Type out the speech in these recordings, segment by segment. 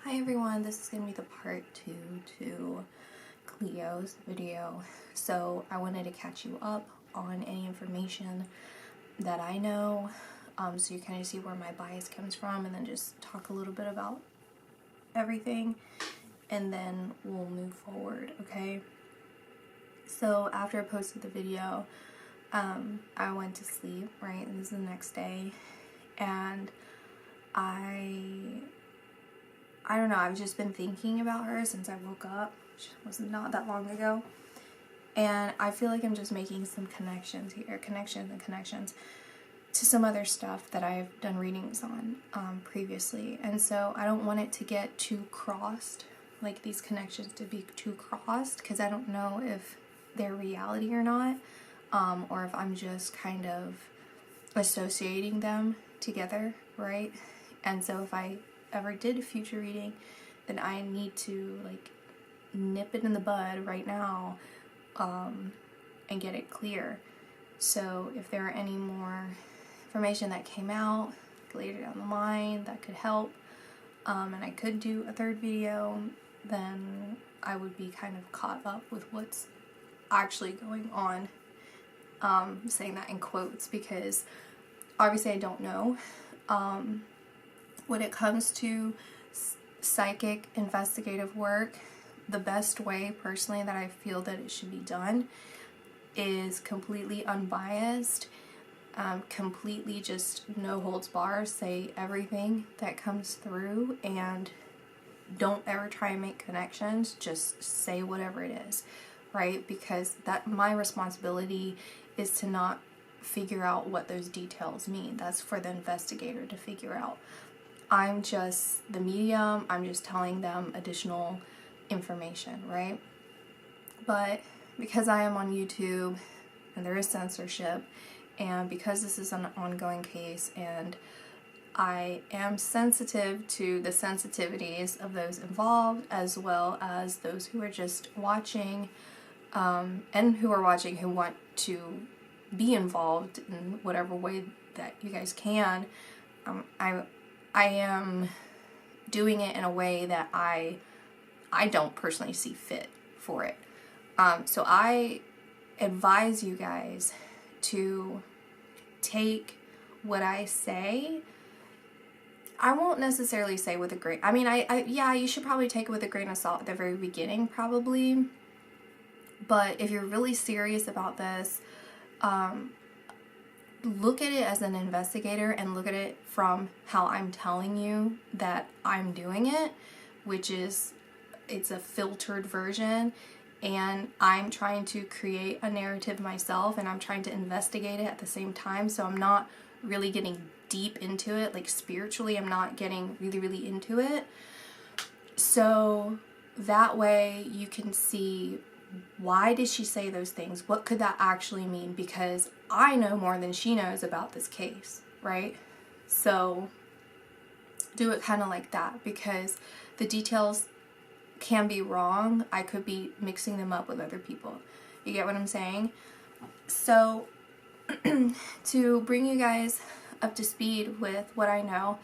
Hi everyone, this is going to be the part 2 to Cleo's video. So I wanted to catch you up on any information that I know, so you kind of see where my bias comes from, and then just talk a little bit about everything, and then we'll move forward, okay? So after I posted the video, I went to sleep, right? And this is the next day, and I don't know, I've just been thinking about her since I woke up, which was not that long ago, and I feel like I'm just making some connections to some other stuff that I've done readings on previously, and so I don't want it to get too crossed, like these connections to be too crossed, because I don't know if they're reality or not, or if I'm just kind of associating them together, right? And so if I ever did a future reading, then I need to like nip it in the bud right now, and get it clear. So if there are any more information that came out later down the line that could help, and I could do a third video, then I would be kind of caught up with what's actually going on. Saying that in quotes because obviously I don't know. When it comes to psychic investigative work, the best way personally that I feel that it should be done is completely unbiased, completely just no holds barred, say everything that comes through, and don't ever try and make connections, just say whatever it is, right? Because that my responsibility is to not figure out what those details mean. That's for the investigator to figure out. I'm just the medium, I'm just telling them additional information, right? But because I am on YouTube and there is censorship, and because this is an ongoing case and I am sensitive to the sensitivities of those involved as well as those who are just watching, and who are watching who want to be involved in whatever way that you guys can, I am doing it in a way that I don't personally see fit for it. So I advise you guys to take what I say. I won't necessarily say with a grain. I mean, yeah, you should probably take it with a grain of salt at the very beginning, probably. But if you're really serious about this, look at it as an investigator and look at it from how I'm telling you that I'm doing it, which is it's a filtered version, and I'm trying to create a narrative myself, and I'm trying to investigate it at the same time, so I'm not really getting deep into it, like spiritually I'm not getting really into it, so that way you can see why did she say those things, what could that actually mean, because I know more than she knows about this case, right? So do it kind of like that, because the details can be wrong. I could be mixing them up with other people. You get what I'm saying? So to bring you guys up to speed with what I know,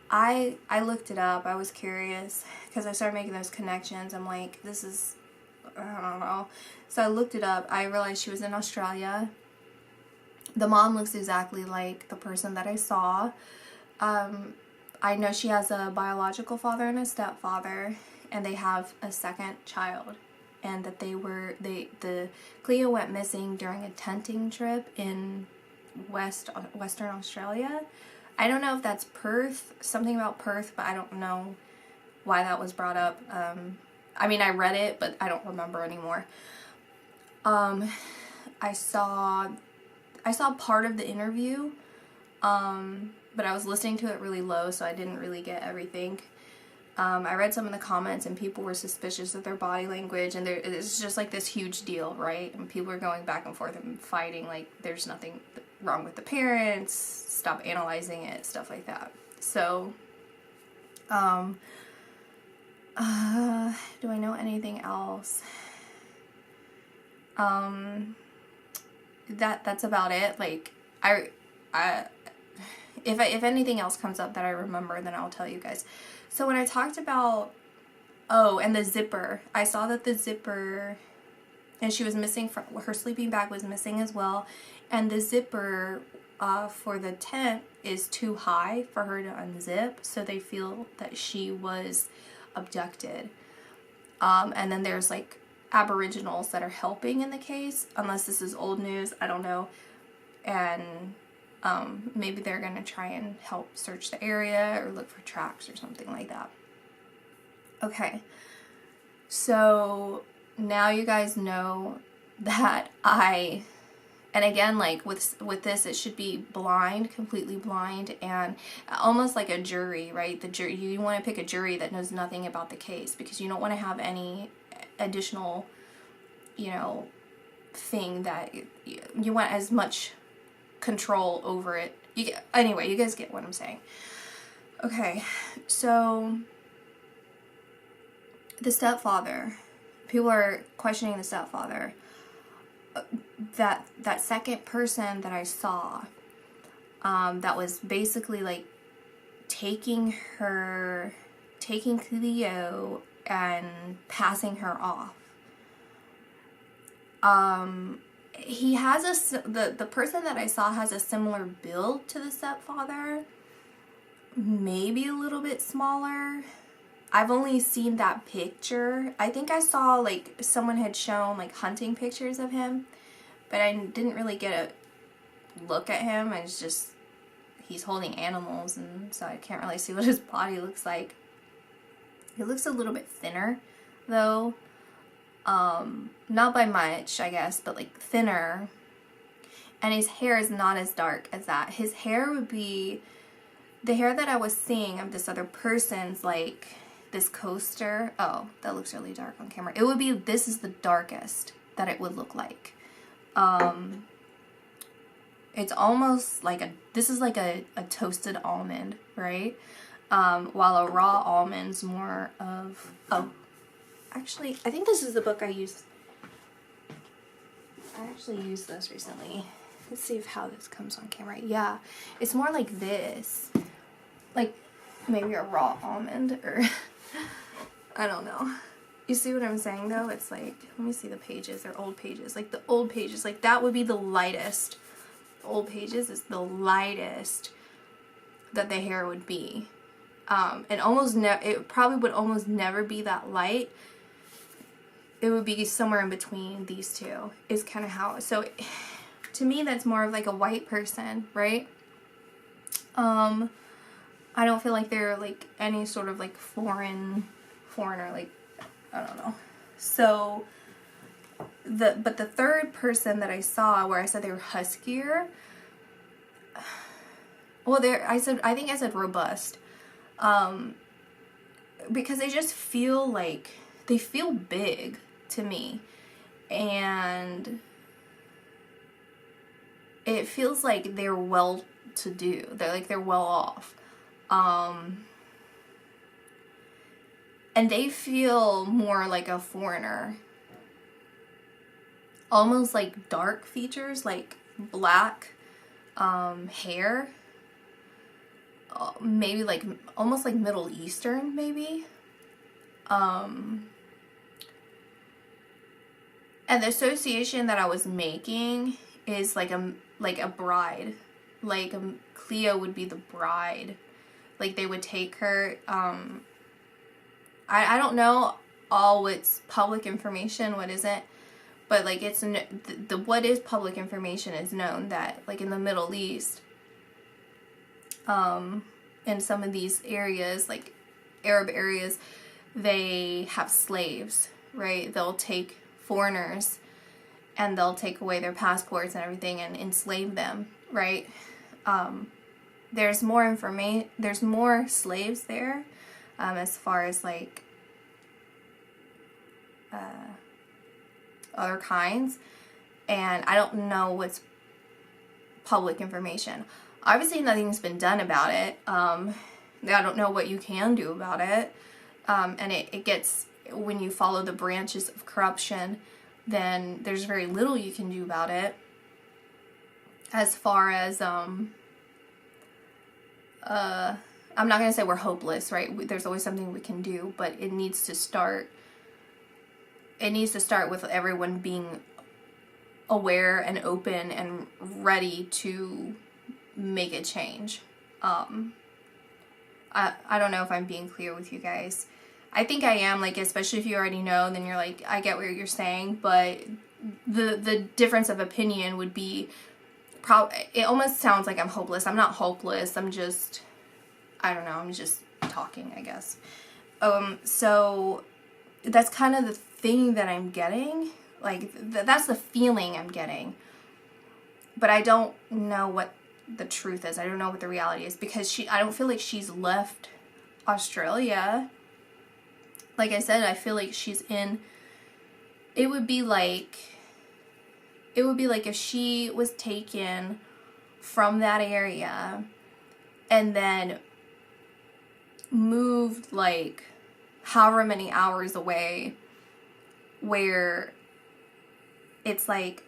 I looked it up. I was curious because I started making those connections. I'm like, this is, I don't know. So I looked it up. I realized she was in Australia. The mom looks exactly like the person that I saw. I know she has a biological father and a stepfather, and they have a second child. And that the Cleo went missing during a tenting trip in Western Australia. I don't know if that's Perth, something about Perth, but I don't know why that was brought up. I mean, I read it, but I don't remember anymore. I saw part of the interview, but I was listening to it really low, so I didn't really get everything. I read some of the comments, and people were suspicious of their body language, and it's just like this huge deal, right? And people are going back and forth and fighting, like there's nothing wrong with the parents, stop analyzing it, stuff like that. So, do I know anything else? That's about it. Like, if anything else comes up that I remember, then I'll tell you guys. So when I talked about, oh, and the zipper, I saw that the zipper, and she was missing from, her sleeping bag was missing as well, and the zipper for the tent is too high for her to unzip, so they feel that she was abducted. And then there's like aboriginals that are helping in the case, unless this is old news, I don't know, and maybe they're gonna try and help search the area or look for tracks or something like that. Okay, so now you guys know that and again, like with this, it should be blind, completely blind, and almost like a jury, right? The jury, you want to pick a jury that knows nothing about the case, because you don't want to have any additional, you know, thing that you want as much control over it. Anyway, you guys get what I'm saying. Okay, so the stepfather, people are questioning the stepfather. That second person that I saw, that was basically like taking Cleo and passing her off. He has the person that I saw has a similar build to the stepfather, maybe a little bit smaller. I've only seen that picture. I think I saw like someone had shown like hunting pictures of him, but I didn't really get a look at him. It's just, he's holding animals, and so I can't really see what his body looks like. He looks a little bit thinner though. Not by much, I guess, but like thinner. And his hair is not as dark as that. His hair would be the hair that I was seeing of this other person's, like this coaster. Oh, that looks really dark on camera. It would be, this is the darkest that it would look like. It's almost like this is like a toasted almond, right? While a raw almond's more of, oh, actually, I think this is the book I used. I actually used this recently. Let's see how this comes on camera. Yeah, it's more like this. Like maybe a raw almond, or I don't know. You see what I'm saying though? It's like, let me see the pages. They're old pages. Like the old pages, like that would be the lightest. The old pages is the lightest that the hair would be. And it probably would almost never be that light. It would be somewhere in between these two, is kind of how, so to me that's more of like a white person, right? I don't feel like they're like any sort of like foreigner, like, I don't know. So but the third person that I saw, where I said they were huskier, well, I think I said robust, because they just feel like, they feel big to me, and it feels like they're well to do. They're well off. And they feel more like a foreigner. Almost like dark features, like black hair. Maybe like, almost like Middle Eastern, maybe. And the association that I was making is like a bride. Like Cleo would be the bride. Like they would take her, I don't know all what's public information, what isn't, but like it's what is public information is known that like in the Middle East, in some of these areas, like Arab areas, they have slaves, right? They'll take foreigners and they'll take away their passports and everything and enslave them, right? There's more slaves there, as far as like other kinds, and I don't know what's public information. Obviously nothing's been done about it. I don't know what you can do about it, and it gets, when you follow the branches of corruption, then there's very little you can do about it, as far as I'm not going to say we're hopeless, right? There's always something we can do, but it needs to start with everyone being aware and open and ready to make a change. I don't know if I'm being clear with you guys. I think I am, like, especially if you already know, then you're like, I get what you're saying, but the difference of opinion would be, it almost sounds like I'm hopeless. I'm not hopeless. I'm just, I don't know, I'm just talking, I guess. So that's kind of the thing that I'm getting. Like, that's the feeling I'm getting. But I don't know what the truth is. I don't know what the reality is, because I don't feel like she's left Australia. Like I said, I feel like she's in, it would be like if she was taken from that area and then moved like however many hours away, where it's like,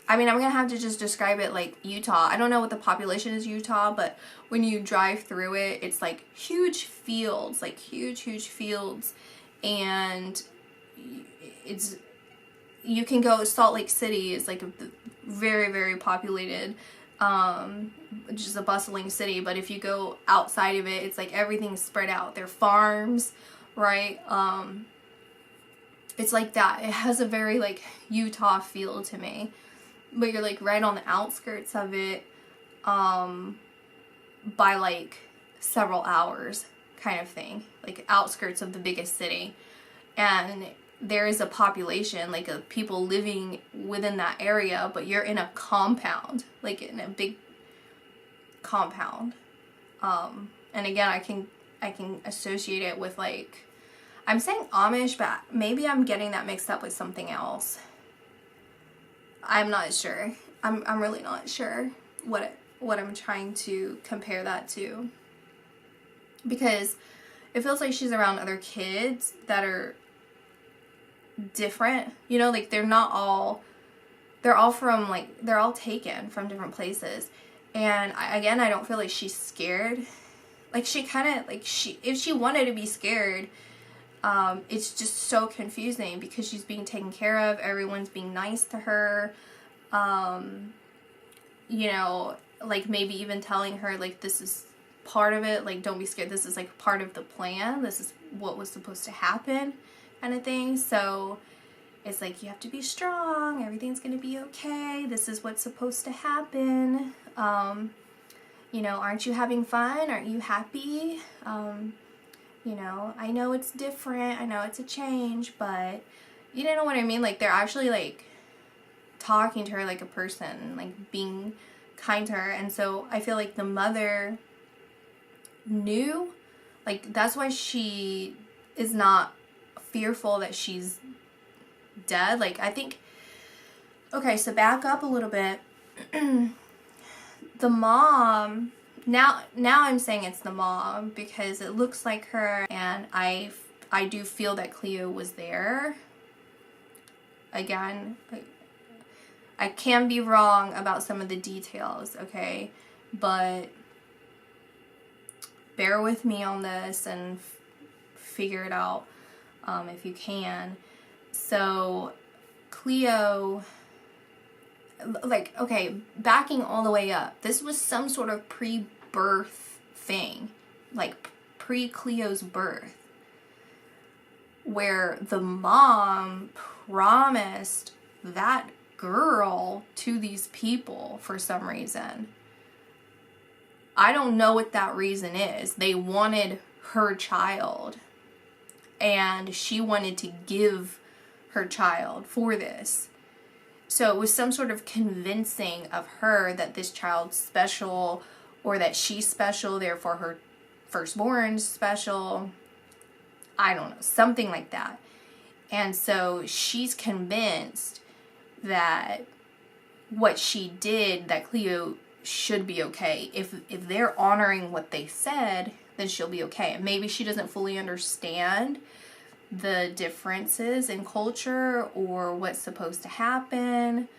I mean, I'm going to have to just describe it like Utah. I don't know what the population is Utah, but when you drive through it, it's like huge fields, like huge fields. And you can go, Salt Lake City is like a very, very populated, just a bustling city. But if you go outside of it, it's like everything's spread out. They're farms, right? It's like that. It has a very like Utah feel to me. But you're like right on the outskirts of it, by like several hours kind of thing, like outskirts of the biggest city. And there is a population, like of people living within that area, but you're in a compound, like in a big compound. And again, I can associate it with, like, I'm saying Amish, but maybe I'm getting that mixed up with something else. I'm not sure. I'm really not sure what I'm trying to compare that to, because it feels like she's around other kids that are different, you know, like they're all from, like, they're all taken from different places. And I don't feel like she's scared. Like, she kind of, like, if she wanted to be scared, it's just so confusing because she's being taken care of. Everyone's being nice to her. You know, like maybe even telling her, like, this is part of it. Like, don't be scared. This is like part of the plan. This is what was supposed to happen, kind of thing. So it's like, you have to be strong. Everything's going to be okay. This is what's supposed to happen. You know, aren't you having fun? Aren't you happy? You know, I know it's different. I know it's a change, but you know what I mean? Like, they're actually, like, talking to her like a person, like, being kind to her. And so I feel like the mother knew, like, that's why she is not fearful that she's dead. Like, I think, okay, so back up a little bit. The mom, now I'm saying it's the mom because it looks like her, and I do feel that Cleo was there. Again, I can be wrong about some of the details, okay? But bear with me on this and figure it out if you can. So Cleo, like, okay, backing all the way up, this was some sort of pre-birth thing, like pre-Cleo's birth, where the mom promised that girl to these people for some reason. I don't know what that reason is. They wanted her child, and she wanted to give her child for this. So it was some sort of convincing of her that this child's special, or that she's special, therefore her firstborn's special. I don't know, something like that. And so she's convinced that what she did, that Cleo should be okay. If they're honoring what they said, then she'll be okay. And maybe she doesn't fully understand the differences in culture or what's supposed to happen,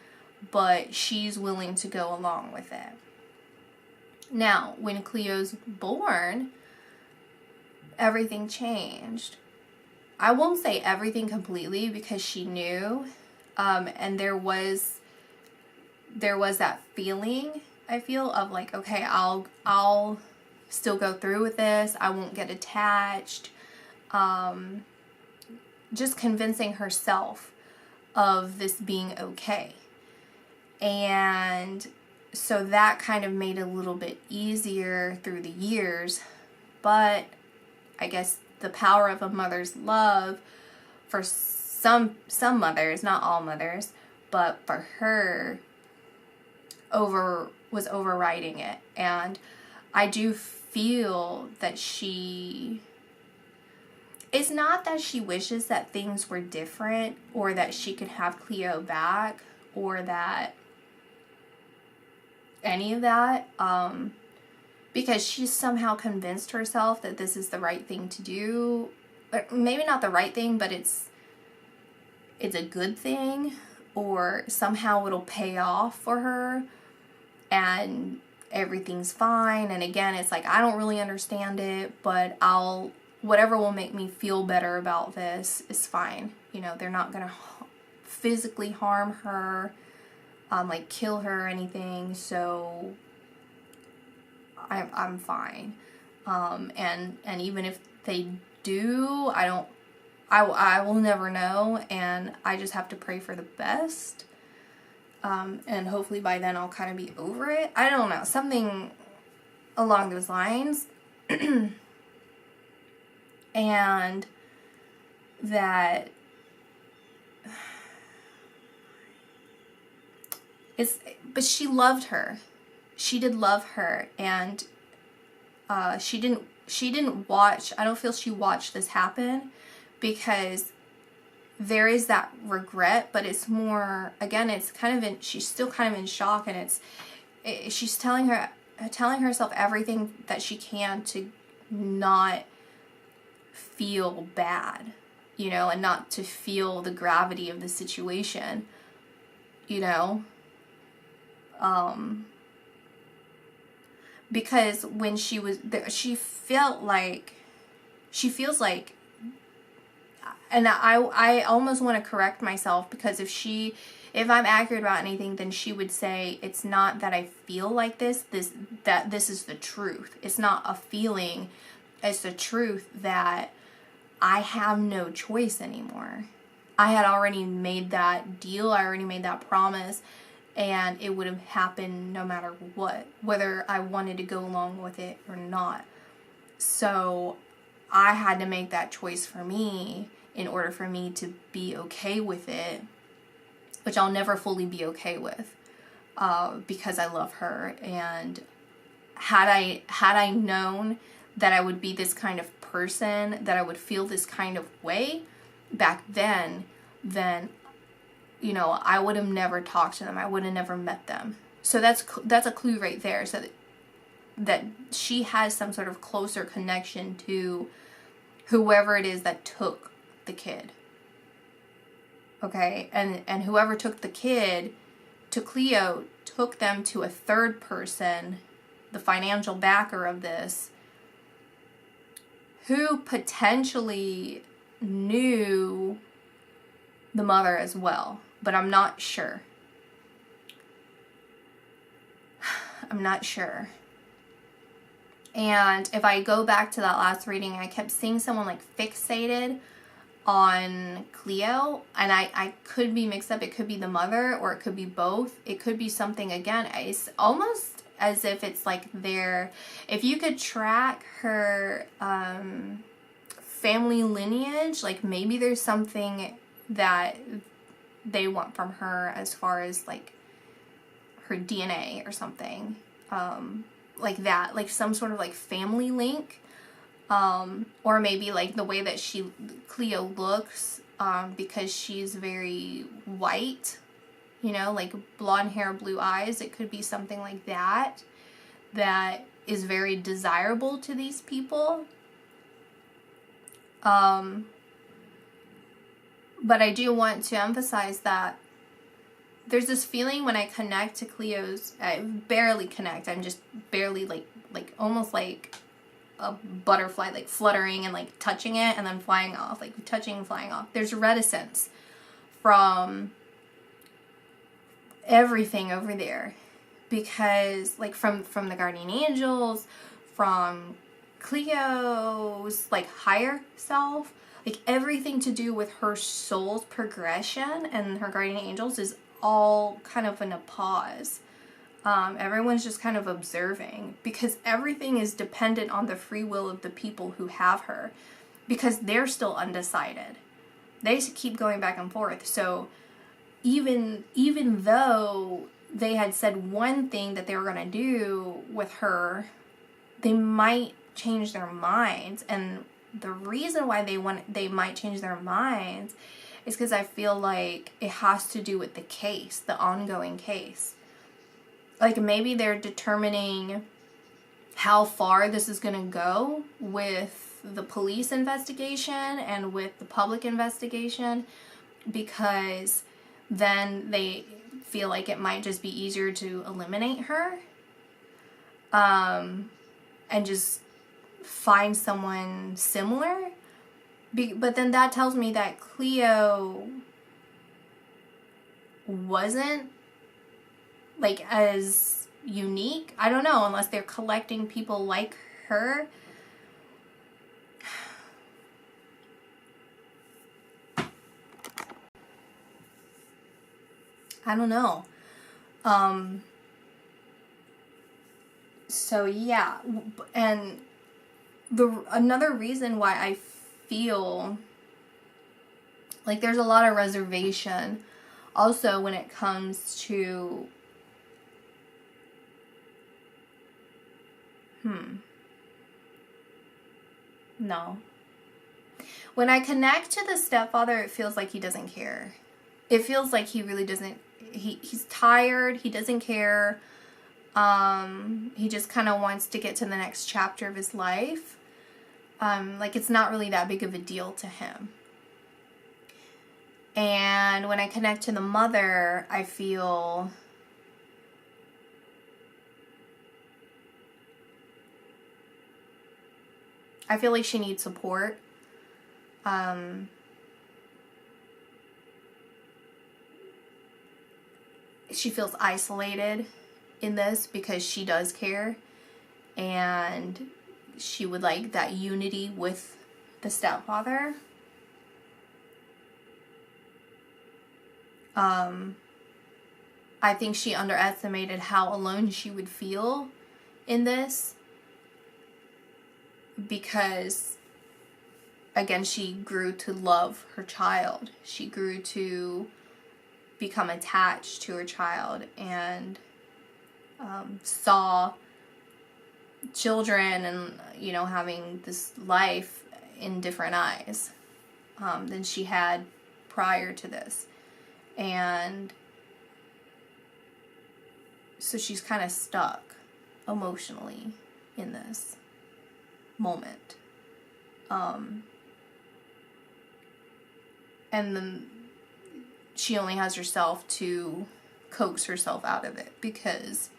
but she's willing to go along with it. Now, when Cleo's born, everything changed. I won't say everything completely because she knew, and there was that feeling, I feel, of like, okay, I'll still go through with this. I won't get attached. Just convincing herself of this being okay. And so that kind of made it a little bit easier through the years. But I guess the power of a mother's love for some mothers, not all mothers, but for her was overriding it. And I do feel that it's not that she wishes that things were different or that she could have Cleo back or that any of that, because she's somehow convinced herself that this is the right thing to do. Or maybe not the right thing, but it's a good thing, or somehow it'll pay off for her and everything's fine. And again, it's like, I don't really understand it, but whatever will make me feel better about this is fine. You know, they're not gonna physically harm her, like kill her or anything, so I'm fine. And even if they do, I will never know, and I just have to pray for the best. And hopefully by then I'll kind of be over it. I don't know, something along those lines. And that but she loved her. She did love her, and she didn't watch. I don't feel she watched this happen, because there is that regret, but it's more, again, it's kind of she's still kind of in shock, and she's telling herself everything that she can to not feel bad, you know, and not to feel the gravity of the situation, you know. Because when she was there, she feels like, and I almost want to correct myself, because if I'm accurate about anything, then she would say, it's not that I feel like this is the truth. It's not a feeling, it's the truth that I have no choice anymore. I had already made that deal, I already made that promise, and it would have happened no matter what, whether I wanted to go along with it or not. So I had to make that choice for me in order for me to be okay with it, which I'll never fully be okay with, because I love her. And had I known that I would be this kind of person, that I would feel this kind of way back then, you know, I would have never talked to them. I would have never met them. So that's a clue right there. So that she has some sort of closer connection to whoever it is that took the kid. Okay? And whoever took the kid to Cleo took them to a third person, the financial backer of this, who potentially knew the mother as well. But I'm not sure. I'm not sure. And if I go back to that last reading, I kept seeing someone like fixated on Cleo, and I could be mixed up. It could be the mother, or it could be both. It could be something, again, it's almost as if it's like if you could track her family lineage, like maybe there's something that they want from her as far as like her DNA or something, like that, like some sort of like family link, or maybe like the way that Cleo looks, because she's very white, you know, like blonde hair, blue eyes. It could be something like that is very desirable to these people. But I do want to emphasize that there's this feeling when I connect to Cleo's, I barely connect, I'm just barely like almost like a butterfly, like fluttering and like touching it and then flying off, like touching and flying off. There's reticence from everything over there, because like from the guardian angels, from Cleo's like higher self, like everything to do with her soul's progression and her guardian angels is all kind of in a pause. Everyone's just kind of observing, because everything is dependent on the free will of the people who have her, because they're still undecided. They keep going back and forth. So even though they had said one thing that they were going to do with her, they might change their minds. And the reason why they might change their minds is because I feel like it has to do with the case, the ongoing case. Like maybe they're determining how far this is going to go with the police investigation and with the public investigation, because then they feel like it might just be easier to eliminate her, and just find someone similar. But then that tells me that Cleo wasn't like as unique. I don't know, unless they're collecting people like her. I don't know. So yeah, and another reason why I feel like there's a lot of reservation also when it comes to no. When I connect to the stepfather, it feels like he doesn't care. It feels like he really doesn't. He's tired. He doesn't care. He just kind of wants to get to the next chapter of his life. Like it's not really that big of a deal to him. And when I connect to the mother, I feel like she needs support. She feels isolated in this because she does care, and she would like that unity with the stepfather. I think she underestimated how alone she would feel in this, because again, she grew to love her child. She grew to become attached to her child, and saw children and, you know, having this life in different eyes than she had prior to this. And so she's kind of stuck emotionally in this moment. And then she only has herself to coax herself out of it, because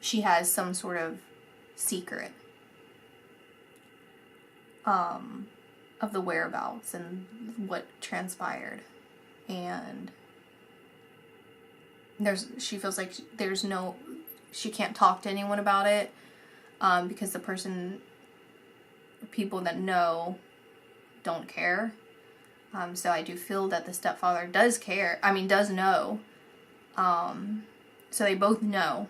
she has some sort of secret of the whereabouts and what transpired. And she feels like she can't talk to anyone about it, because the people that know don't care. So I do feel that the stepfather does care. I mean, does know. So they both know.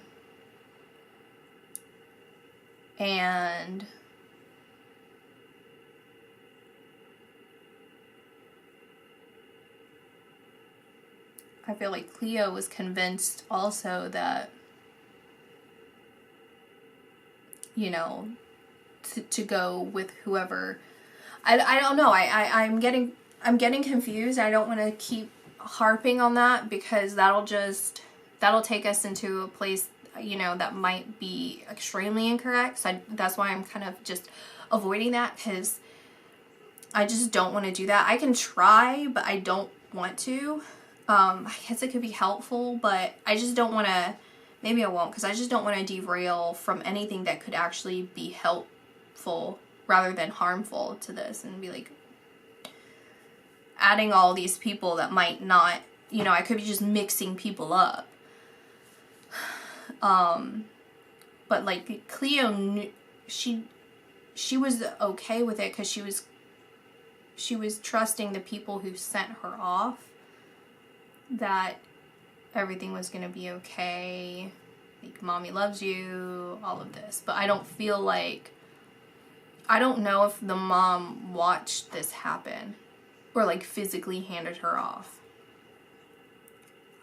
And I feel like Cleo was convinced also that, you know, to go with whoever. I don't know. I'm getting confused. I don't want to keep harping on that, because that'll take us into a place, you know, that might be extremely incorrect. So that's why I'm kind of just avoiding that, because I just don't want to do that. I can try, but I don't want to. I guess it could be helpful, but I just don't want to, maybe I won't, because I just don't want to derail from anything that could actually be helpful rather than harmful to this, and be like adding all these people that might not, you know, I could be just mixing people up. But like Cleo knew, she was okay with it because she was trusting the people who sent her off, that everything was going to be okay, like mommy loves you, all of this. But I don't feel like, I don't know if the mom watched this happen or like physically handed her off.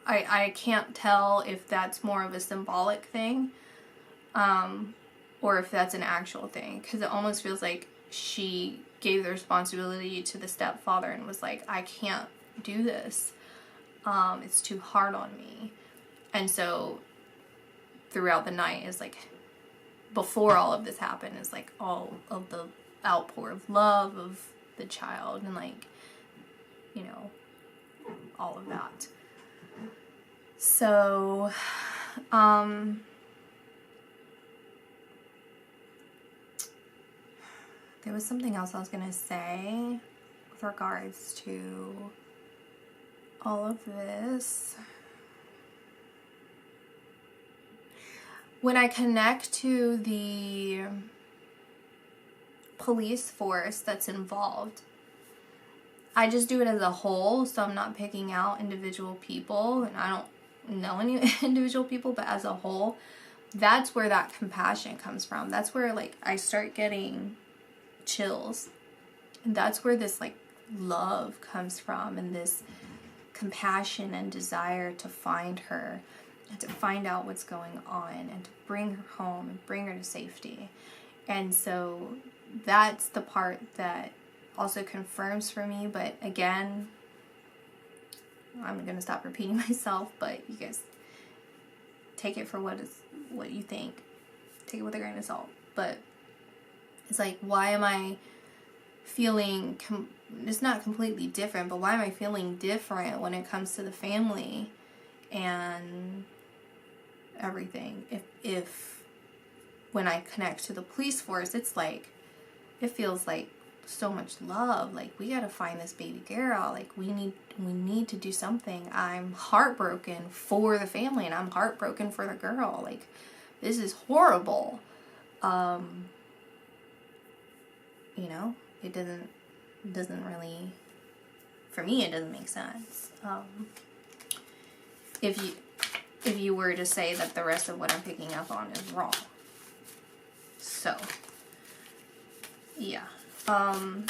I can't tell if that's more of a symbolic thing, or if that's an actual thing, because it almost feels like she gave the responsibility to the stepfather and was like, I can't do this. It's too hard on me. And so throughout the night is like, before all of this happened, is like all of the outpour of love of the child, and like, you know, all of that. So, there was something else I was gonna say with regards to all of this. When I connect to the police force that's involved, I just do it as a whole, so I'm not picking out individual people, and I don't know any individual people, but as a whole, that's where that compassion comes from. That's where like I start getting chills, and that's where this like love comes from, and this compassion and desire to find her and to find out what's going on and to bring her home and bring her to safety. And so that's the part that also confirms for me. But again, I'm gonna stop repeating myself, but you guys take it for what you think. Take it with a grain of salt. But it's like, why am I feeling it's not completely different, but why am I feeling different when it comes to the family and everything? If when I connect to the police force, it's like, it feels like so much love. Like, we gotta find this baby girl. Like, we need to do something. I'm heartbroken for the family, and I'm heartbroken for the girl. Like, this is horrible. You know, it doesn't really, for me, it doesn't make sense. If you were to say that the rest of what I'm picking up on is wrong. So, yeah. I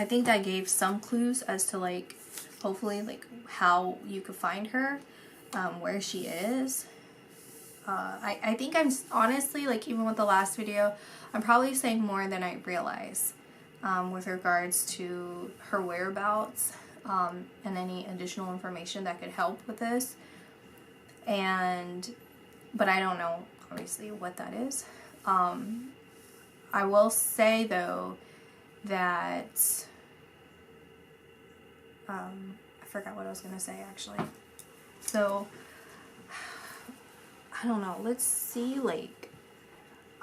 think that gave some clues as to like, hopefully, like how you could find her, where she is. I think I'm honestly, like, even with the last video, I'm probably saying more than I realize with regards to her whereabouts, and any additional information that could help with this. But I don't know, obviously, what that is. I will say, though, that I forgot what I was going to say, actually. So, I don't know. Let's see, like,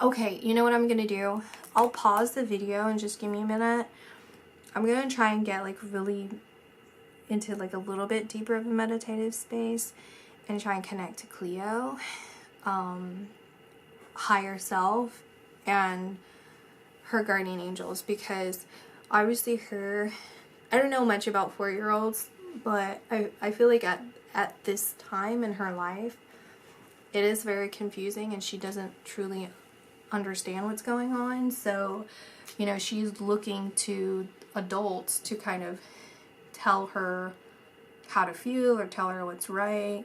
okay, you know what I'm going to do? I'll pause the video and just give me a minute. I'm going to try and get, like, really into, like, a little bit deeper of a meditative space and try and connect to Cleo, higher self, and her guardian angels, because obviously I don't know much about 4-year-olds, but I feel like at this time in her life, it is very confusing, and she doesn't truly understand what's going on. So, you know, she's looking to adults to kind of tell her how to feel or tell her what's right,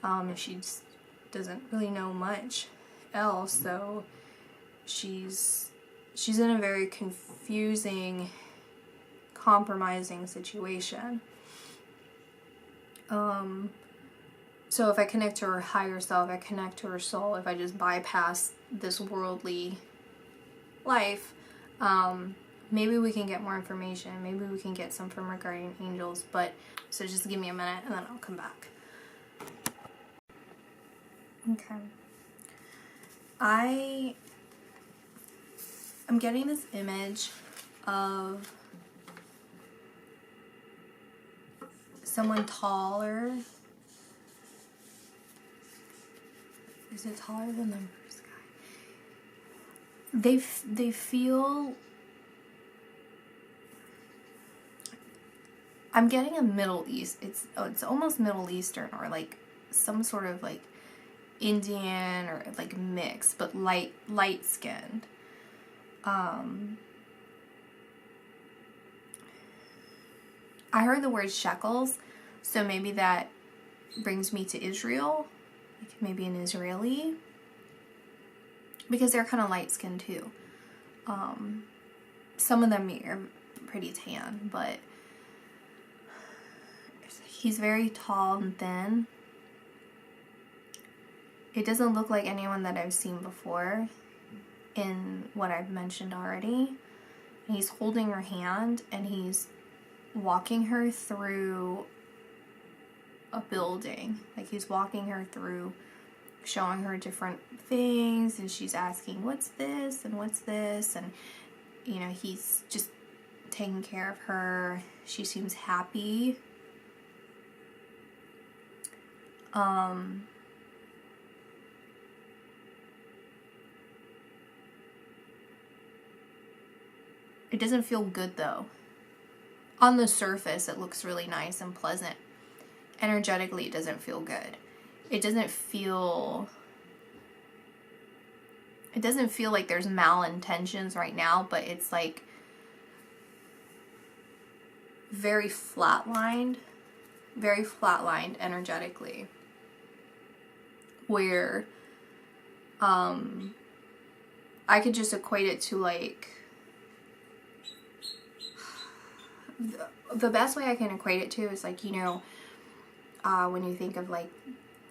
and she just doesn't really know much else. So she's in a very confusing, compromising situation. So if I connect to her higher self, I connect to her soul, if I just bypass this worldly life, maybe we can get more information. Maybe we can get some from our guardian angels. But so just give me a minute and then I'll come back. Okay. I'm getting this image of someone taller. Is it taller than the first guy? They feel. I'm getting a Middle East. It's almost Middle Eastern, or like some sort of like Indian or like mix, but light skinned. I heard the word shekels, so maybe that brings me to Israel, like maybe an Israeli, because they're kind of light skinned too. Some of them are pretty tan, but he's very tall and thin. It doesn't look like anyone that I've seen before in what I've mentioned already. And he's holding her hand and he's walking her through a building. Like he's walking her through, showing her different things, and she's asking, what's this and what's this? And, you know, he's just taking care of her. She seems happy. It doesn't feel good though. On the surface, it looks really nice and pleasant. Energetically, it doesn't feel good. It doesn't feel like there's malintentions right now, but it's like very flatlined energetically. Where I could just equate it to like the best way I can equate it to is like, you know, when you think of like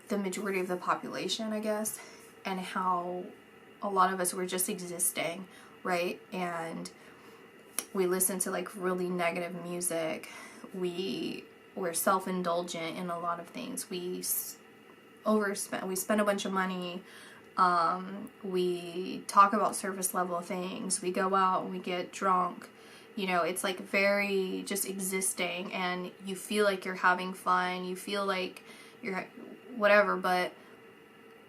the majority of the population, I guess, and how a lot of us were just existing, right? And we listen to like really negative music. We're self-indulgent in a lot of things. We spend a bunch of money. We talk about surface level things. We go out and we get drunk. You know, it's like very just existing, and you feel like you're having fun. You feel like you're whatever, but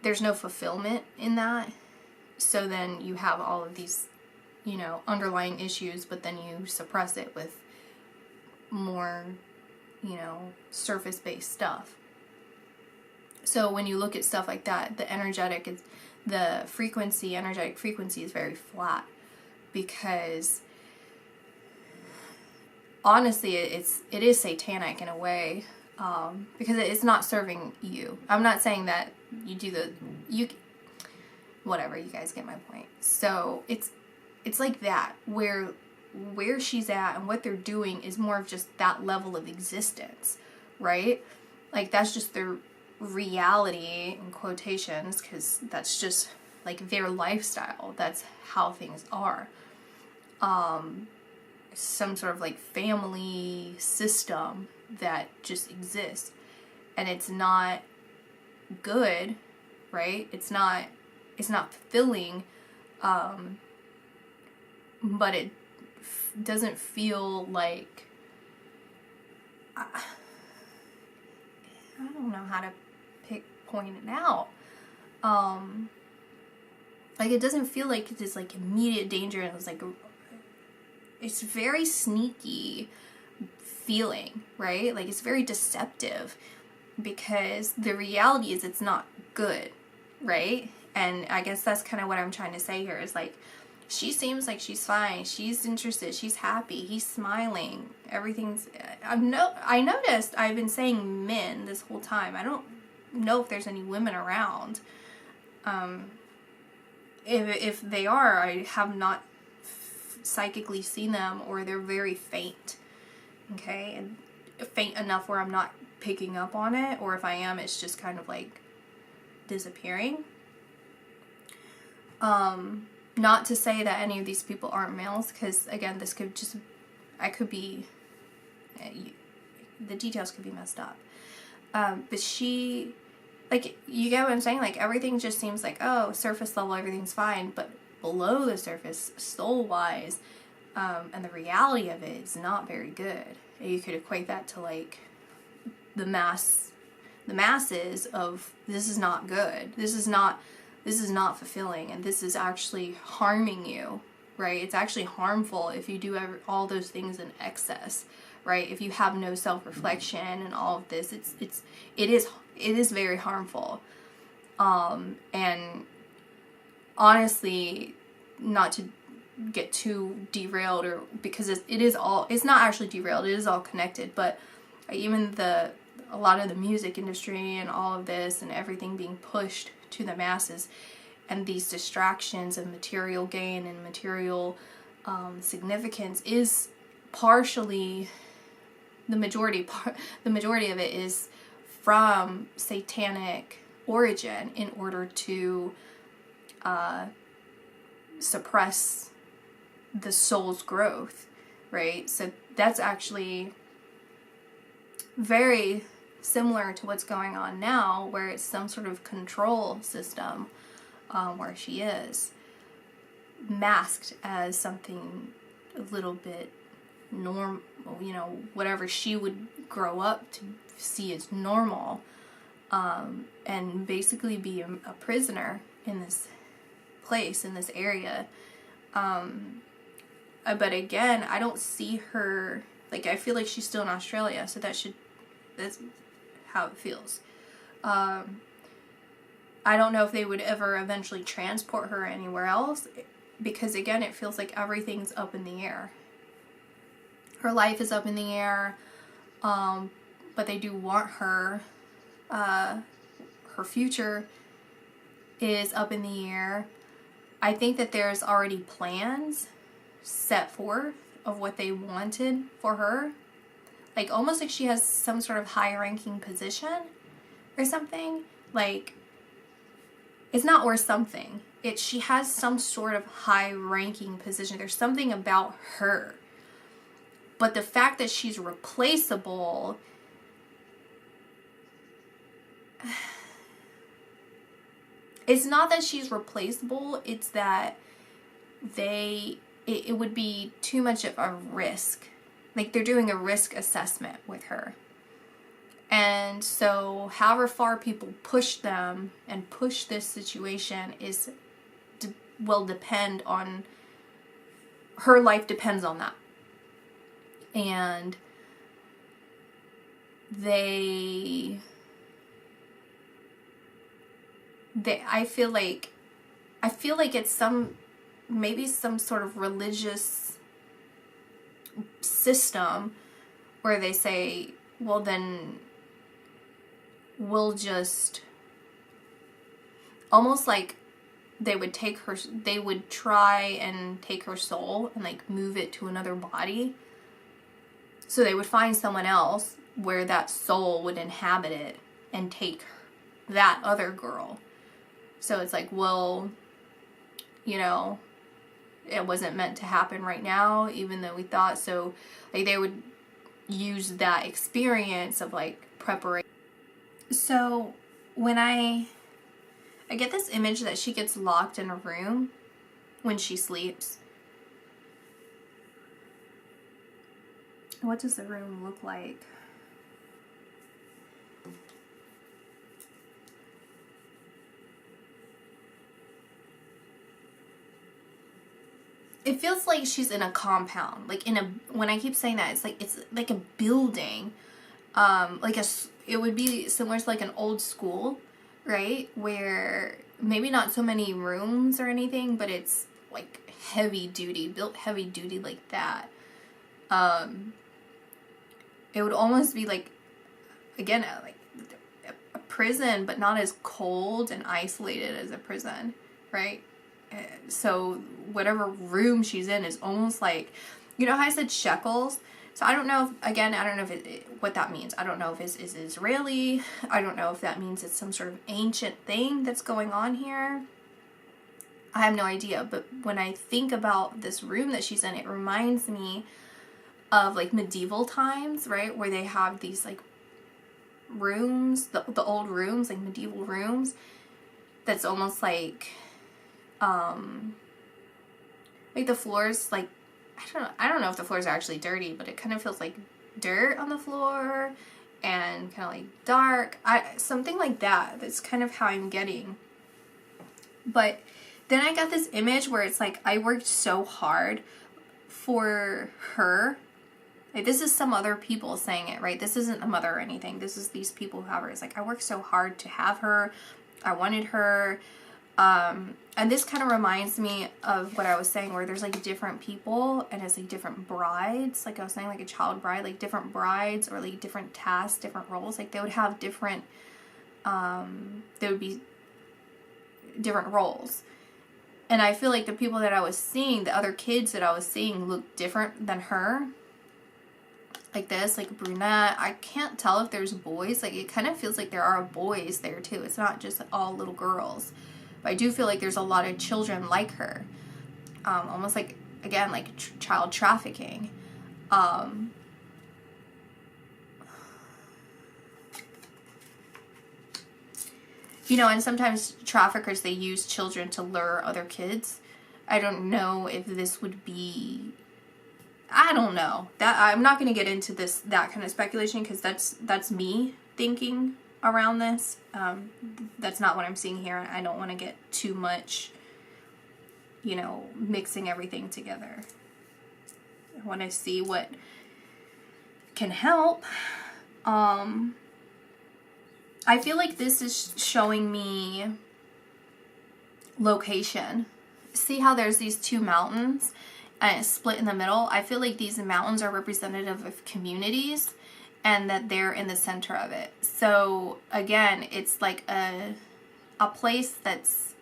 there's no fulfillment in that. So then you have all of these, you know, underlying issues, but then you suppress it with more, you know, surface-based stuff. So when you look at stuff like that, the energetic frequency is very flat, because honestly, it is satanic in a way, because it's not serving you. I'm not saying that whatever, you guys get my point. So it's like that, where she's at and what they're doing is more of just that level of existence, right? Like that's just their reality in quotations, because that's just like their lifestyle. That's how things are. Some sort of like family system that just exists, and it's not good, right? It's not fulfilling, but it doesn't feel like, I don't know how to point it out. Like it doesn't feel like it's like immediate danger, and it's like it's very sneaky feeling, right? Like it's very deceptive, because the reality is it's not good, right? And I guess that's kind of what I'm trying to say here is like, she seems like she's fine. She's interested. She's happy. He's smiling. Everything's... I noticed I've been saying men this whole time. I don't know if there's any women around. If they are, I have not psychically seen them, or they're very faint. Okay? And faint enough where I'm not picking up on it, or if I am, it's just kind of like disappearing. Not to say that any of these people aren't males, because again, this could just, I could be, the details could be messed up. But she, like, you get what I'm saying? Like, everything just seems like, oh, surface level, everything's fine, but below the surface, soul-wise, and the reality of it is not very good. You could equate that to, like, the masses of, this is not good. This is not fulfilling, and this is actually harming you, right? It's actually harmful if you do all those things in excess, right? If you have no self-reflection and all of this, it is very harmful. And honestly, not to get too derailed, or because it's not actually derailed, it is all connected, but even a lot of the music industry and all of this and everything being pushed to the masses, and these distractions of material gain and material significance is partially, the majority of it is from satanic origin, in order to suppress the soul's growth, right? So that's actually very similar to what's going on now, where it's some sort of control system, where she is masked as something a little bit normal, whatever she would grow up to see as normal, and basically be a prisoner in this place, in this area. But again, I don't see her, like, I feel like she's still in Australia, so that's how it feels. I don't know if they would ever eventually transport her anywhere else, because again, it feels like everything's up in the air. Her life is up in the air, but they do want her. Her future is up in the air. I think that there's already plans set forth of what they wanted for her. Like, almost like she has some sort of high-ranking position or something. Like, it's not or something. She has some sort of high-ranking position. There's something about her. But the fact that she's replaceable, it's not that she's replaceable, it's that it would be too much of a risk. Like, they're doing a risk assessment with her. And so however far people push them and push this situation will depend on, her life depends on that. And I feel like it's maybe some sort of religious system where they say, well, then we'll just, almost like they would try and take her soul and, like, move it to another body. So they would find someone else where that soul would inhabit it and take that other girl. So it's like, well, it wasn't meant to happen right now, even though we thought so. Like, they would use that experience of, like, preparation. So when I get this image that she gets locked in a room when she sleeps. What does the room look like? It feels like she's in a compound, like when I keep saying that, it's like a building, it would be similar to like an old school, right? Where maybe not so many rooms or anything, but it's like built heavy duty like that. It would almost be like, again, like a prison, but not as cold and isolated as a prison, right? So whatever room she's in is almost like, how I said shekels? So I don't know if what that means. I don't know if it's Israeli. I don't know if that means it's some sort of ancient thing that's going on here. I have no idea. But when I think about this room that she's in, it reminds me of like medieval times, right? Where they have these like rooms, the old rooms, like medieval rooms, that's almost like the floors, like, I don't know if the floors are actually dirty, but it kind of feels like dirt on the floor and kind of like dark. Something like that. That's kind of how I'm getting. But then I got this image where it's like, I worked so hard for her. Like, this is some other people saying it, right? This isn't a mother or anything. This is these people who have her. It's like, I worked so hard to have her. I wanted her. And this kind of reminds me of what I was saying, where there's like different people and it's like different brides. Like I was saying, like a child bride, like different brides or like different tasks, different roles. Like they would have different, there would be different roles. And I feel like the people that I was seeing, the other kids that I was seeing, looked different than her. Like this, like a brunette. I can't tell if there's boys. Like it kind of feels like there are boys there too. It's not just all little girls. But I do feel like there's a lot of children like her. Almost like, again, like child trafficking. You know, and sometimes traffickers, they use children to lure other kids. I don't know if this would be... I don't know. That I'm not going to get into that kind of speculation, because that's me thinking around this. That's not what I'm seeing here. I don't want to get too much, you know, mixing everything together. I want to see what can help. I feel like this is showing me location. See how there's these two mountains and it's split in the middle? I feel like these mountains are representative of communities, and that they're in the center of it. So again, it's like a place that's,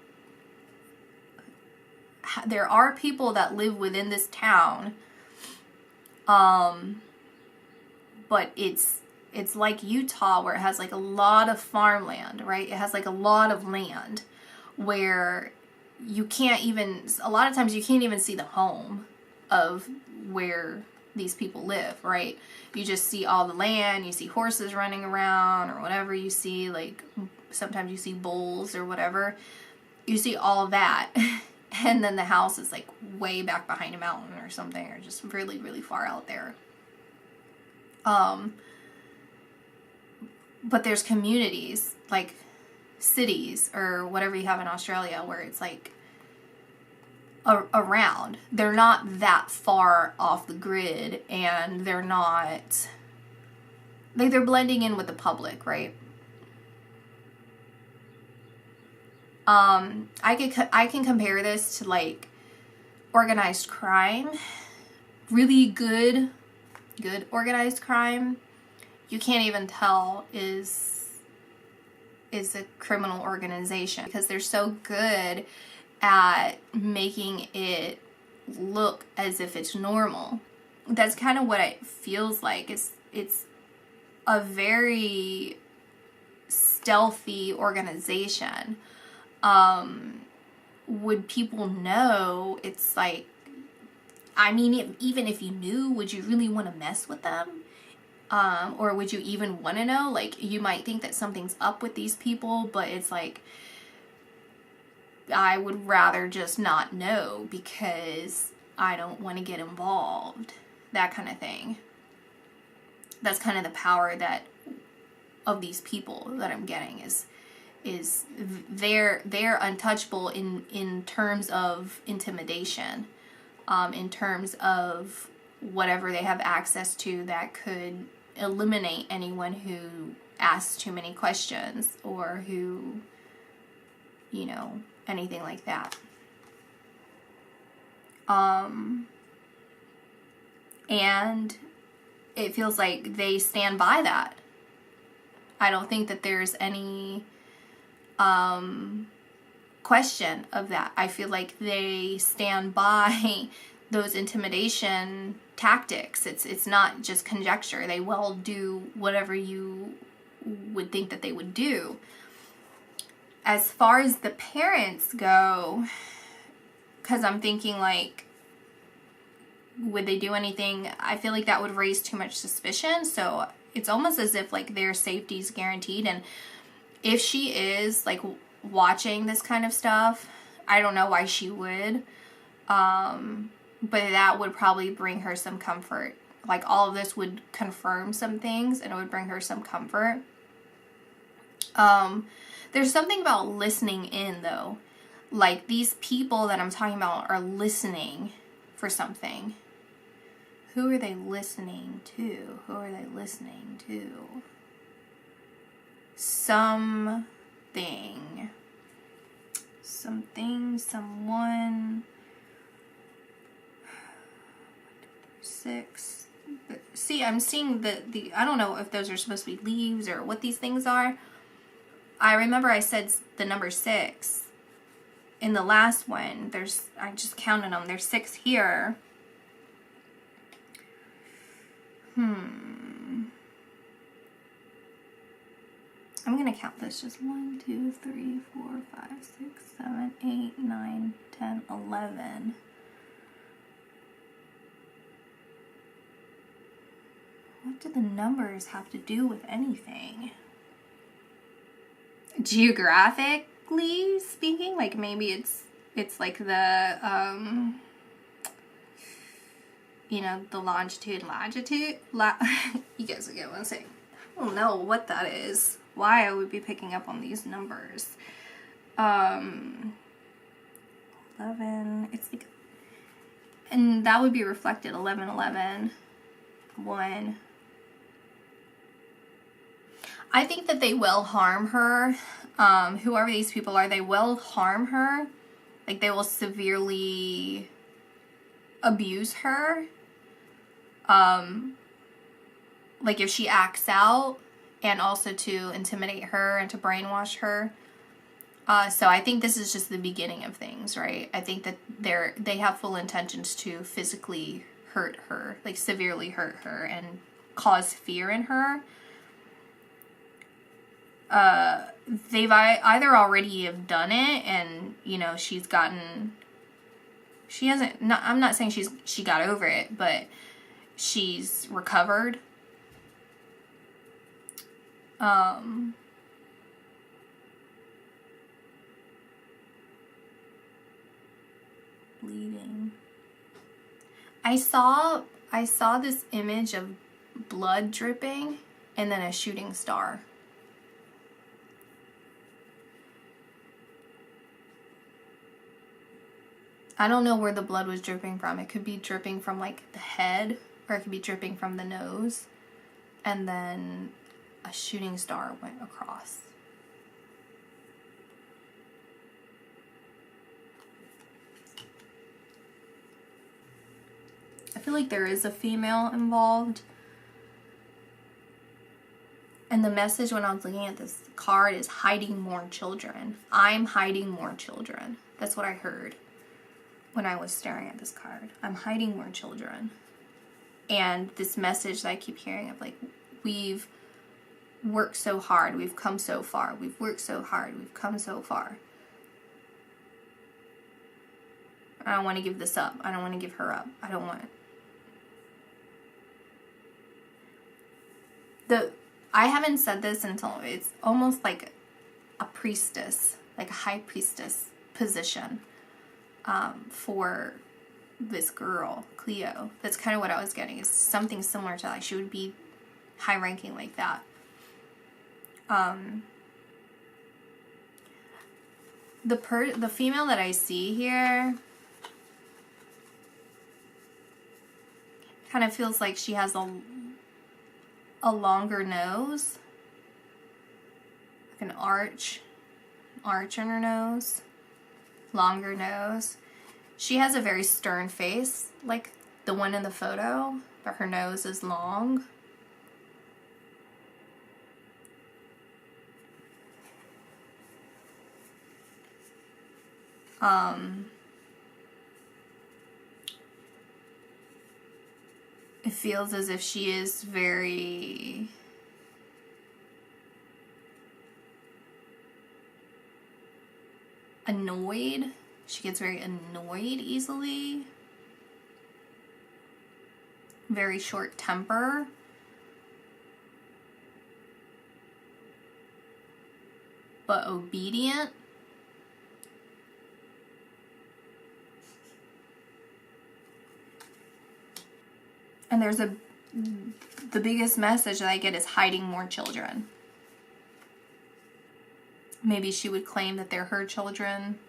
there are people that live within this town, but it's like Utah, where it has like a lot of farmland, right? It has like a lot of land where you can't even, a lot of times you can't even see the home of where these people live, right? You just see all the land, you see horses running around or whatever you see, like sometimes you see bulls or whatever. You see all of that. And then the house is like way back behind a mountain or something, or just really, really far out there. But there's communities, like cities or whatever you have in Australia, where it's like around. They're not that far off the grid, and they're not, like, they're blending in with the public, right? I can compare this to like organized crime. Really good organized crime. You can't even tell is a criminal organization, because they're so good at making it look as if it's normal. That's kind of what it feels like. It's a very stealthy organization. Would people know? It's like, I mean, even if you knew, would you really want to mess with them? Or would you even want to know? Like, you might think that something's up with these people, but it's like, I would rather just not know, because I don't want to get involved. That kind of thing. That's kind of the power that of these people that I'm getting is they're untouchable in terms of intimidation, in terms of whatever they have access to that could eliminate anyone who asks too many questions, or who, you know, anything like that. And it feels like they stand by that. I don't think that there's any question of that. I feel like they stand by those intimidation tactics. It's not just conjecture. They will do whatever you would think that they would do. As far as the parents go, Because I'm thinking, like, would they do anything? I feel like that would raise too much suspicion. So it's almost as if, like, their safety is guaranteed. And if she is, like, watching this kind of stuff, I don't know why she would. But that would probably bring her some comfort. Like, all of this would confirm some things, and it would bring her some comfort. There's something about listening in, though. Like, these people that I'm talking about are listening for something. Who are they listening to? Who are they listening to? Something. Something, someone. 6. See, I'm seeing the I don't know if those are supposed to be leaves or what these things are. I remember I said the number 6 in the last one. I just counted them. There's 6 here. I'm gonna count this. Just 1, 2, 3, 4, 5, 6, 7, 8, 9, 10, 11. What do the numbers have to do with anything? Geographically speaking, like maybe it's like the you know, the longitude, latitude. You guys will get what I'm saying. I don't know what that is. Why I would be picking up on these numbers. 11. It's like, and that would be reflected. 11, 11, 1. I think that they will harm her. Whoever these people are, they will harm her. Like, they will severely abuse her. Like, if she acts out, and also to intimidate her and to brainwash her. So I think this is just the beginning of things, right? I think that they have full intentions to physically hurt her, like severely hurt her and cause fear in her. They've either already have done it, and you know I'm not saying she got over it, but she's recovered. Bleeding. I saw this image of blood dripping and then a shooting star. I don't know where the blood was dripping from. It could be dripping from like the head, or it could be dripping from the nose, and then a shooting star went across. I feel like there is a female involved. And the message when I was looking at this card is hiding more children. I'm hiding more children. That's what I heard when I was staring at this card. I'm hiding more children. And this message that I keep hearing of like, we've worked so hard, we've come so far. We've worked so hard, we've come so far. I don't want to give this up. I don't want to give her up. I don't want I haven't said this until it's almost like a priestess, like a high priestess position for this girl, Cleo. That's kind of what I was getting, is something similar to that. She would be high ranking like that. The female that I see here kind of feels like she has a longer nose, like an arch on her nose, longer nose. She has a very stern face, like the one in the photo, but her nose is long. It feels as if she is very annoyed. She gets very annoyed easily. Very short temper. But obedient. And there's the biggest message that I get is hiding more children. Maybe she would claim that they're her children.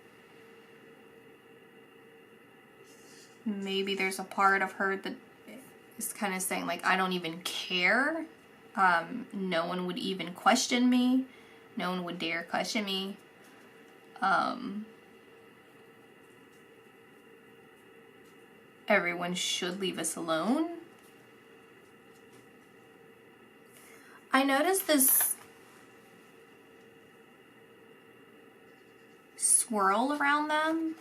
Maybe there's a part of her that is kind of saying, like, I don't even care. No one would even question me. No one would dare question me. Everyone should leave us alone. I noticed this swirl around them.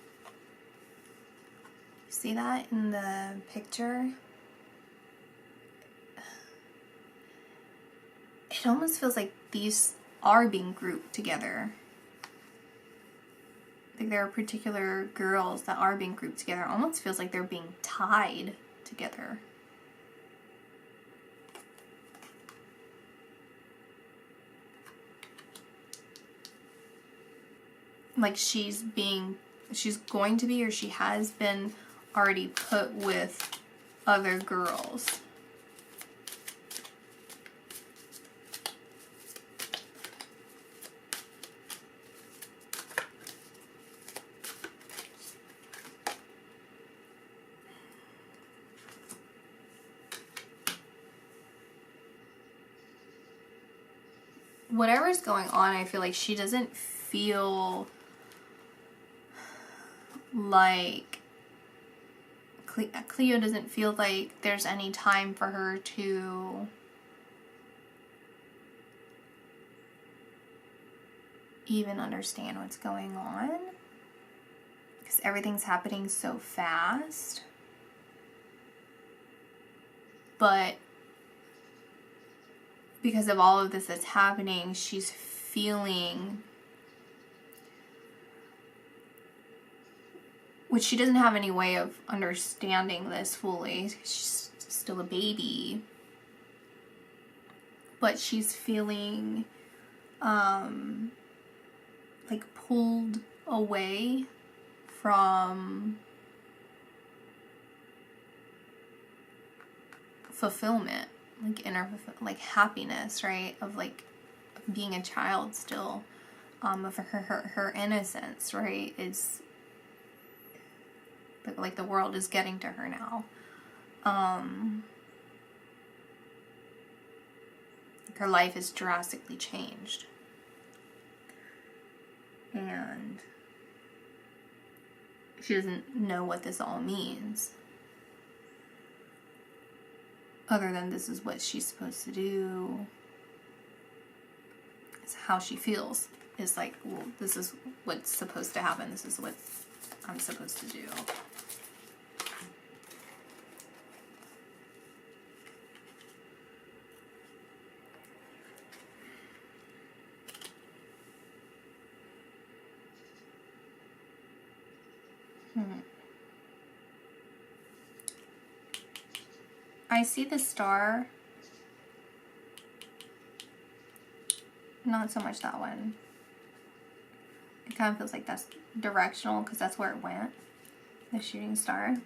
See that in the picture? It almost feels like these are being grouped together. Like there are particular girls that are being grouped together. It almost feels like they're being tied together. Like she's going to be, or she has been already put with other girls. Whatever's going on, I feel like she doesn't feel like Cleo doesn't feel like there's any time for her to even understand what's going on, because everything's happening so fast. But because of all of this that's happening, she's feeling, which she doesn't have any way of understanding this fully. She's still a baby. But she's feeling like pulled away from fulfillment, like inner, like happiness, right? Of like being a child still, of her innocence, right? Is like the world is getting to her now. Her life is drastically changed. And she doesn't know what this all means. Other than this is what she's supposed to do. It's how she feels. It's like, well, this is what's supposed to happen. This is what I'm supposed to do. I see the star. Not so much that one. It kind of feels like that's directional because that's where it went. The shooting star.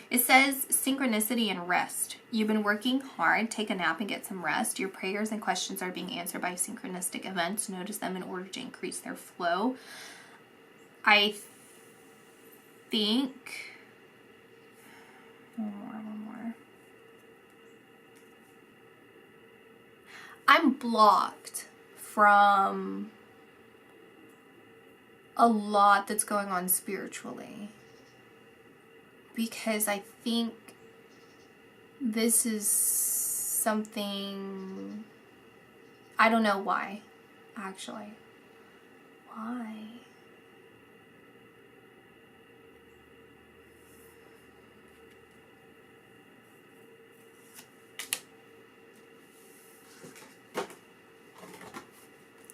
It says synchronicity and rest. You've been working hard. Take a nap and get some rest. Your prayers and questions are being answered by synchronistic events. Notice them in order to increase their flow. I think... One more. I'm blocked from a lot that's going on spiritually, because I think this is something, I don't know why, actually. Why?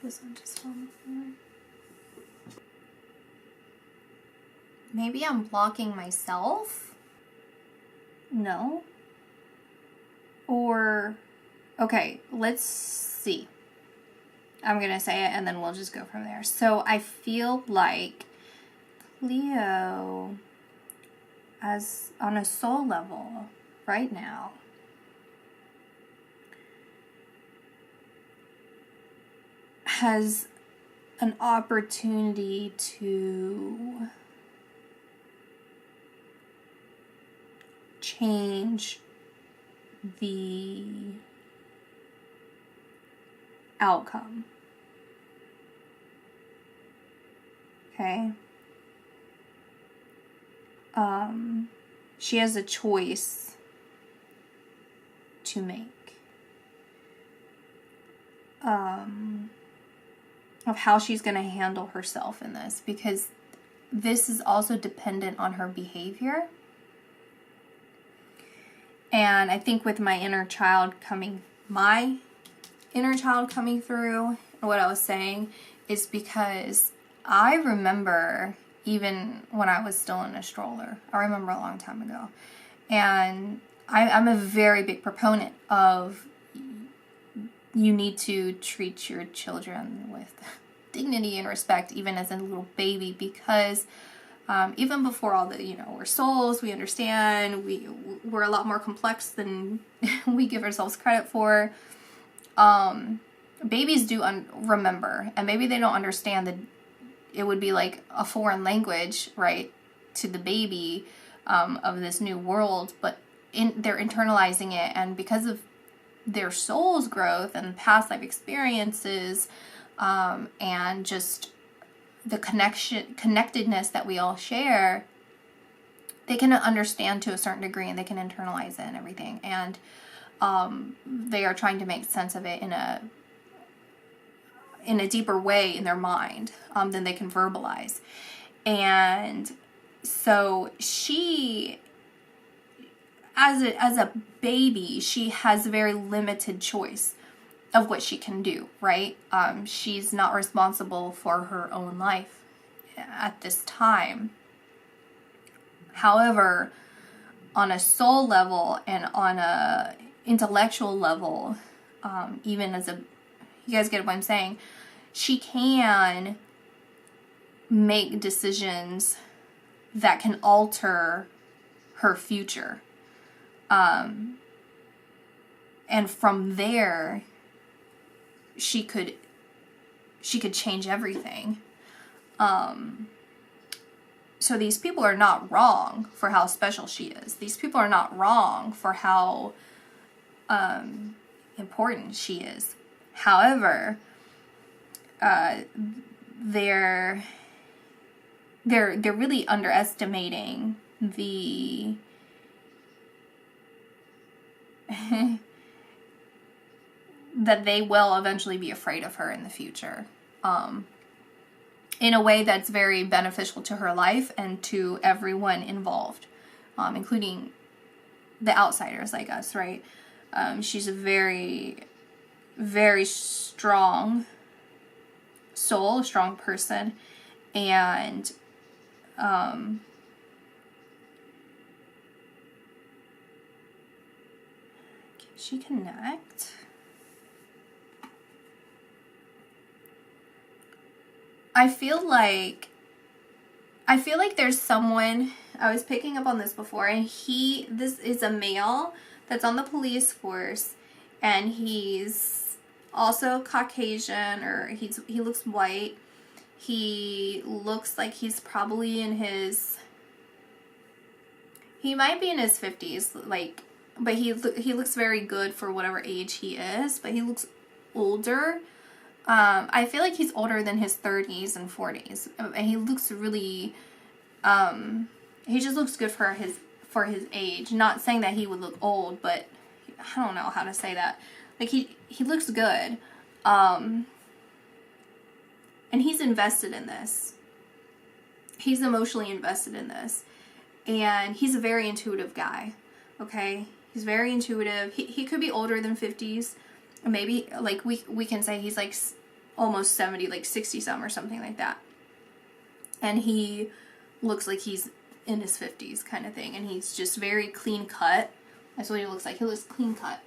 This one just fell on the floor. maybe I'm blocking myself? No. Or, okay, let's see. I'm going to say it and then we'll just go from there. So I feel like Cleo, as on a soul level right now, has an opportunity to change the outcome. Okay? She has a choice to make. Of how she's going to handle herself in this, because this is also dependent on her behavior. And I think with my inner child coming through, what I was saying is because I remember even when I was still in a stroller, I remember a long time ago, and I'm a very big proponent of you need to treat your children with dignity and respect, even as a little baby, because even before all the, we're souls, we understand, we're a lot more complex than we give ourselves credit for. Babies do remember, and maybe they don't understand that it would be like a foreign language, right, to the baby of this new world, but they're internalizing it, and because of their soul's growth and past life experiences, and just the connectedness that we all share, they can understand to a certain degree, and they can internalize it and everything. And they are trying to make sense of it in a deeper way in their mind than they can verbalize. And so she, as a baby, she has very limited choice of what she can do, right? She's not responsible for her own life at this time. However, on a soul level and on a intellectual level, even as you guys get what I'm saying, she can make decisions that can alter her future. And from there, she could change everything. So these people are not wrong for how special she is. These people are not wrong for how important she is. However, they're really underestimating the that they will eventually be afraid of her in the future, in a way that's very beneficial to her life and to everyone involved, including the outsiders like us, right? She's a very, very strong soul, a strong person, and can she connect? I feel like there's someone, I was picking up on this before, and this is a male that's on the police force, and he's also Caucasian, or he looks white. He looks like he's probably he might be in his 50s, like, but he looks very good for whatever age he is, but he looks older. I feel like he's older than his 30s and 40s, and he looks really, he just looks good for his age. Not saying that he would look old, but I don't know how to say that. Like, he looks good, and he's invested in this. He's emotionally invested in this, and he's a very intuitive guy, okay? He's very intuitive. He could be older than 50s. Maybe, like, we can say he's, like, almost 70, like 60-some or something like that. And he looks like he's in his 50s kind of thing, and he's just very clean cut. That's what he looks like. He looks clean cut,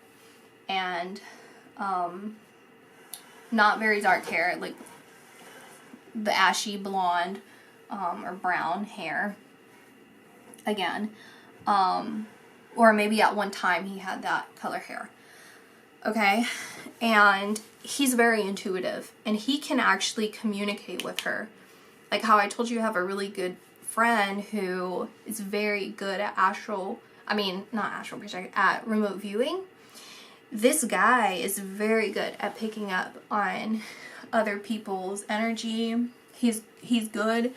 and not very dark hair, like the ashy blonde or brown hair again, or maybe at one time he had that color hair. Okay, and he's very intuitive, and he can actually communicate with her. Like how I told you, I have a really good friend who is very good at at remote viewing. This guy is very good at picking up on other people's energy. He's good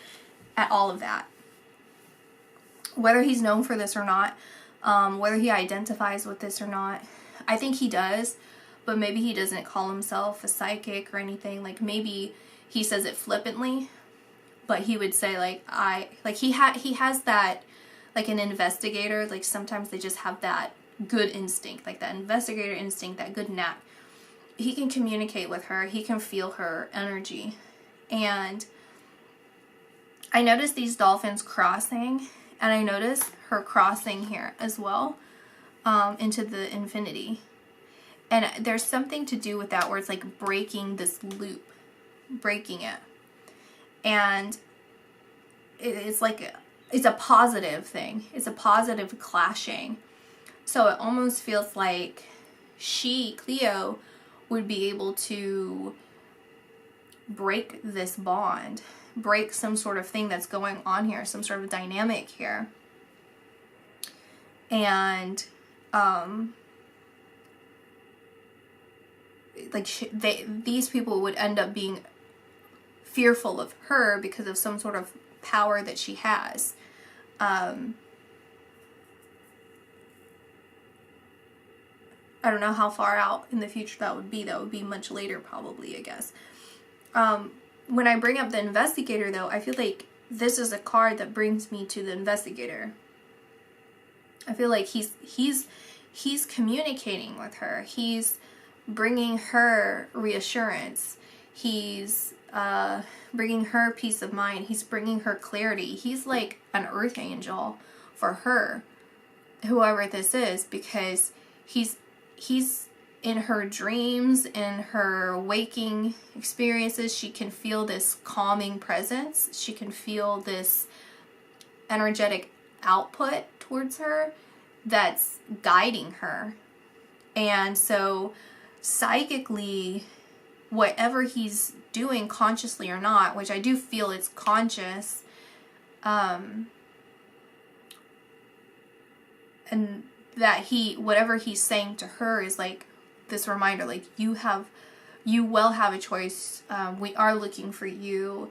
at all of that. Whether he's known for this or not, whether he identifies with this or not, I think he does, but maybe he doesn't call himself a psychic or anything. Like maybe he says it flippantly, but he would say he has that, like an investigator, like sometimes they just have that good instinct, like that investigator instinct, that good knack. He can communicate with her, he can feel her energy. And I noticed these dolphins crossing, and I noticed her crossing here as well, into the infinity. And there's something to do with that where it's like breaking this loop, breaking it. And it's like, it's a positive thing. It's a positive clashing. So it almost feels like Cleo, would be able to break this bond, break some sort of thing that's going on here, some sort of dynamic here. And these people would end up being fearful of her because of some sort of power that she has. I don't know how far out in the future that would be. That would be much later probably, I guess. When I bring up the investigator though, I feel like this is a card that brings me to the investigator. I feel like he's communicating with her. He's bringing her reassurance. He's bringing her peace of mind. He's bringing her clarity. He's like an earth angel for her, whoever this is, because he's in her dreams, in her waking experiences. She can feel this calming presence. She can feel this energetic output towards her that's guiding her. And so psychically, whatever he's doing, consciously or not, which I do feel it's conscious, and that whatever he's saying to her is like this reminder, like you will have a choice. We are looking for you.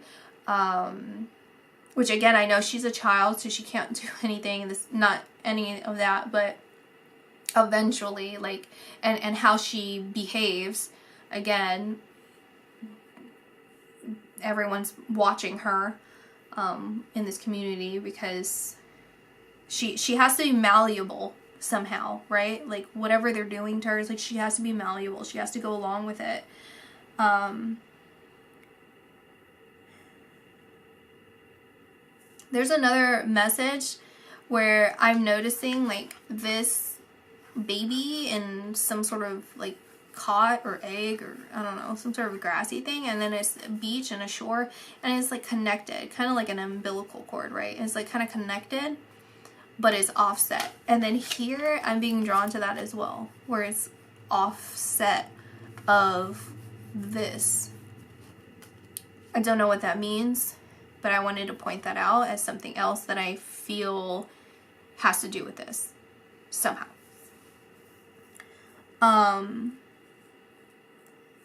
Which again, I know she's a child, so she can't do anything. Not any of that, but eventually, like, and how she behaves, again, everyone's watching her in this community, because she has to be malleable somehow, right? Like whatever they're doing to her, is like she has to be malleable. She has to go along with it. There's another message where I'm noticing like this baby in some sort of like cot or egg, or I don't know, some sort of grassy thing, and then it's a beach and a shore, and it's like connected, kind of like an umbilical cord, right? It's like kind of connected, but it's offset. And then here I'm being drawn to that as well, where it's offset of this. I don't know what that means, but I wanted to point that out as something else that I feel has to do with this somehow.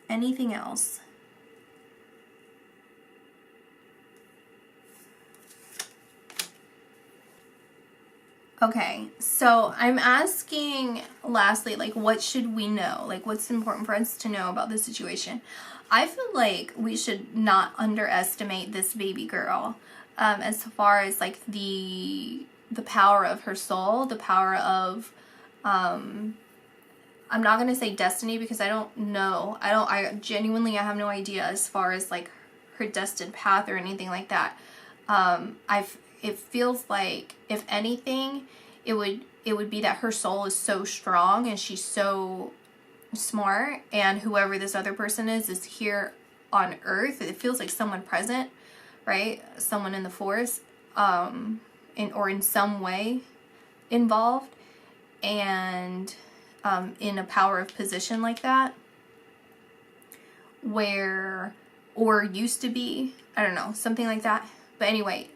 Anything else? Okay, so I'm asking lastly, like, what should we know? Like, what's important for us to know about this situation? I feel like we should not underestimate this baby girl, as far as like the power of her soul, the power of, I'm not going to say destiny, because I don't know. I genuinely, I have no idea as far as like her destined path or anything like that. it feels like, if anything, it would be that her soul is so strong and she's so smart, and whoever this other person is here on earth. It feels like someone present, right? Someone in the force, in some way involved, and in a power of position like that, where, or used to be, I don't know, something like that. But anyway,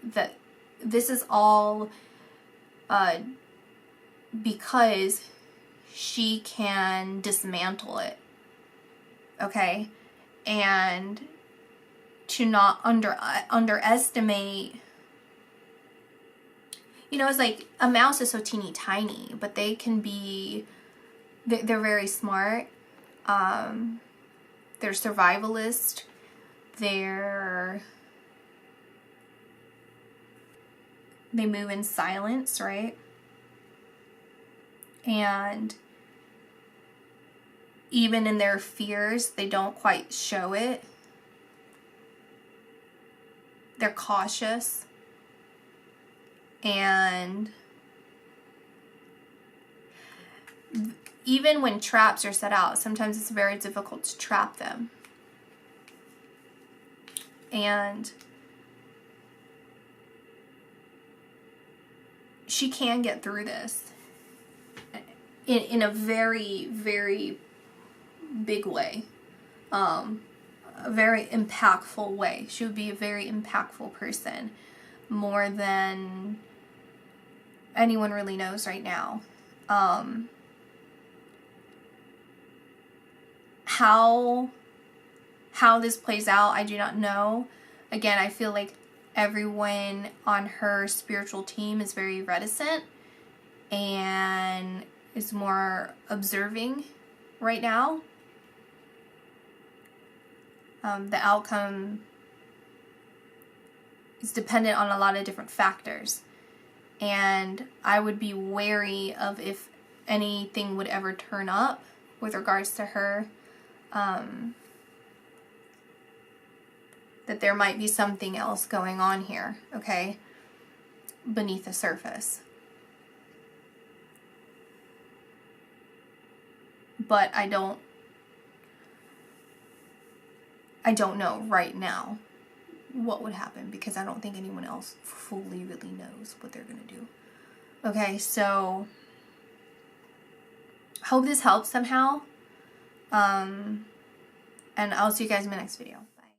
this is all because she can dismantle it, okay? And to not underestimate, you know, it's like a mouse is so teeny tiny, but they can be, they're very smart. They're survivalist. They move in silence, right? And even in their fears, they don't quite show it. They're cautious. And even when traps are set out, sometimes it's very difficult to trap them. And she can get through this in a very, very big way. A very impactful way. She would be a very impactful person, more than anyone really knows right now. How this plays out, I do not know. Again, I feel like everyone on her spiritual team is very reticent and is more observing right now. The outcome is dependent on a lot of different factors, and I would be wary of if anything would ever turn up with regards to her, that there might be something else going on here, okay, beneath the surface. But I don't know right now what would happen, because I don't think anyone else fully really knows what they're gonna do. Okay, so hope this helps somehow. And I'll see you guys in my next video.